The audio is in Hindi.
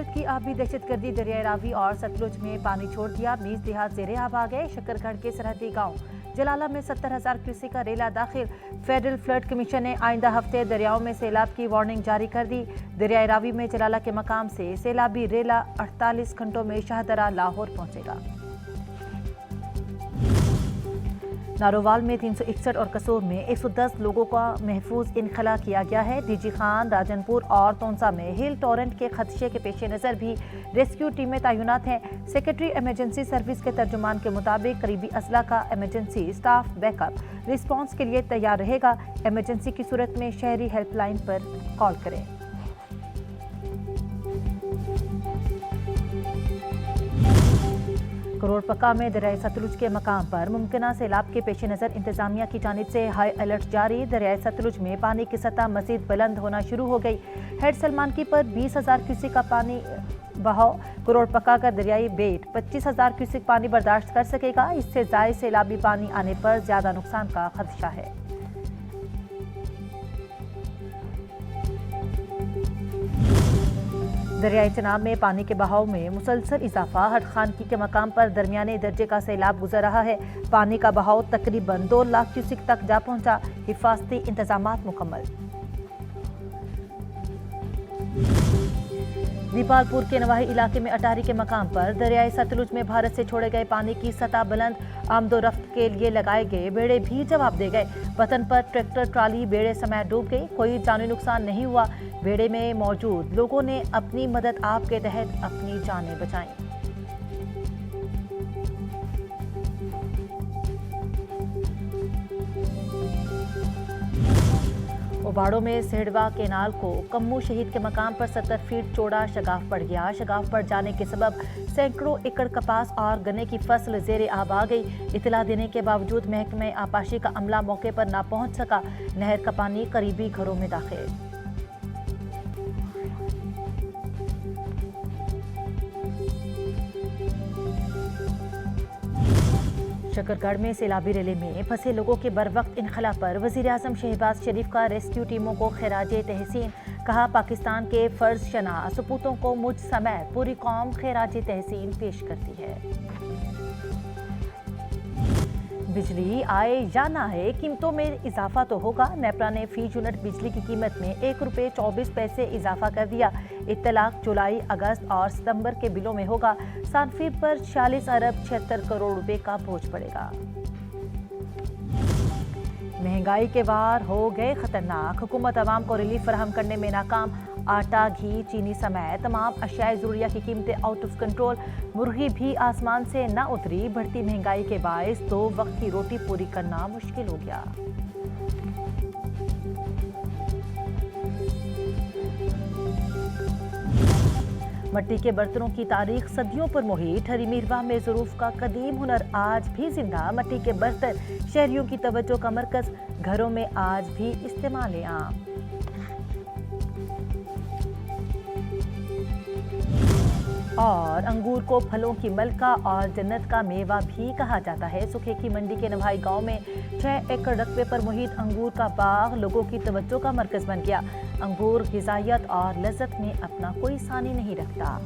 भारत की आबी दहशतगर्दी दरियाई रावी और सतलुज में पानी छोड़ दिया। 20 देहात ज़ेरे आब आ गए। शकरगढ़ के सरहदी गांव जलाला में 70,000 क्यूसेक का रेला दाखिल। फेडरल फ्लड कमीशन ने आइंदा हफ्ते दरियाओं में सैलाब की वार्निंग जारी कर दी। दरियाई रावी में जलाला के मकाम से सैलाबी रेला 48 घंटों में शाहदरा लाहौर पहुंचेगा। नारोवाल में 361 और कसूर में 110 लोगों का महफूज इनखला किया गया है। डीजी खान, राजनपुर और तोंसा में हिल टॉरेंट के खदशे के पेश नज़र भी रेस्क्यू टीमें तैनात हैं। सेक्रेटरी इमरजेंसी सर्विस के तर्जुमान के मुताबिक करीबी अजला का इमरजेंसी स्टाफ बैकअप रिस्पांस के लिए तैयार रहेगा। इमरजेंसी की सूरत में शहरी हेल्पलाइन पर कॉल करें। करोड़ पक्का में दरियाई सतलुज के मकाम पर मुमकिना सैलाब के पेश नज़र इंतजामिया की जानिब से हाई अलर्ट जारी। दरियाई सतलुज में पानी की सतह मजीद बुलंद होना शुरू हो गई। हेड सलमान की पर 20,000 क्यूसेक का पानी बहाव। करोड़ पक्का का दरियाई बेट 25,000 क्यूसेक पानी बर्दाश्त कर सकेगा। इससे जायद सैलाबी पानी आने पर ज्यादा नुकसान का खदशा है। दरियाई चनाब में पानी के बहाव में मुसलसल इजाफा। हट खानकी के मकाम पर दरमियाने दर्जे का सैलाब गुजर रहा है। पानी का बहाव तकरीबन 2 लाख क्यूसेक तक जा पहुंचा। हिफाजती इंतजामात मुकम्मल। दीपालपुर के नवाही इलाके में अटारी के मकाम पर दरियाई सतलुज में भारत से छोड़े गए पानी की सतह बुलंद। आमदोरफ्त के लिए लगाए गए बेड़े भी जवाब दे गए। वतन पर ट्रैक्टर ट्राली बेड़े समेत डूब गई। कोई जानी नुकसान नहीं हुआ। बेड़े में मौजूद लोगों ने अपनी मदद आप के तहत अपनी जानें बचाई। ओबाड़ों में सेहड़वा केनाल को कम्मू शहीद के मकाम पर 70 फीट चौड़ा शगाफ पड़ गया। शगाफ पड़ जाने के सबब सैकड़ों एकड़ कपास और गन्ने की फसल ज़ेरे आब आ गई। इतला देने के बावजूद महकमे आपाशी का अमला मौके पर ना पहुंच सका। नहर का पानी करीबी घरों में दाखिल। शकरगढ़ में सैलाबी रेले में फंसे लोगों के बरवक्त इनखला पर वज़ीर-ए-आज़म शहबाज शरीफ का रेस्क्यू टीमों को खिराजे तहसीन। कहा, पाकिस्तान के फर्ज शना सपूतों को मुझ समेत पूरी कौम खिराजे तहसीन पेश करती है। बिजली आए या ना आए, कीमतों में इजाफा तो होगा। नेपरा ने फी यूनिट बिजली की कीमत में 1 रुपये 24 पैसे इजाफा कर दिया। इत्तलाक जुलाई, अगस्त और सितंबर के बिलों में होगा। सार्फिन पर 46 अरब 76 करोड़ रुपए का बोझ पड़ेगा। महंगाई के वार हो गए खतरनाक। हुकूमत अवाम को रिलीफ फराहम करने में नाकाम। आटा, घी, चीनी समेत तमाम अशियाए ज़रूरिया की कीमतें आउट ऑफ कंट्रोल। मुर्गी भी आसमान से न उतरी। बढ़ती महंगाई के बायस 2 वक्त की रोटी पूरी करना मुश्किल हो गया। मट्टी के बर्तनों की तारीख सदियों पर मुहित। हरी मीरवा में ज़रूफ का कदीम हुनर आज भी जिंदा। मट्टी के बर्तन शहरियों की तवज्जो का मरकज। घरों में आज भी इस्तेमाल आम। और अंगूर को फलों की मलका और जन्नत का मेवा भी कहा जाता है। सुखे की मंडी के नवाई गांव में 6 एकड़ रकबे पर मुहित अंगूर का बाग लोगों की तवज्जो का मरकज बन गया। अंगूर ग़िज़ाइयत और लज़्ज़त में अपना कोई सानी नहीं रखता।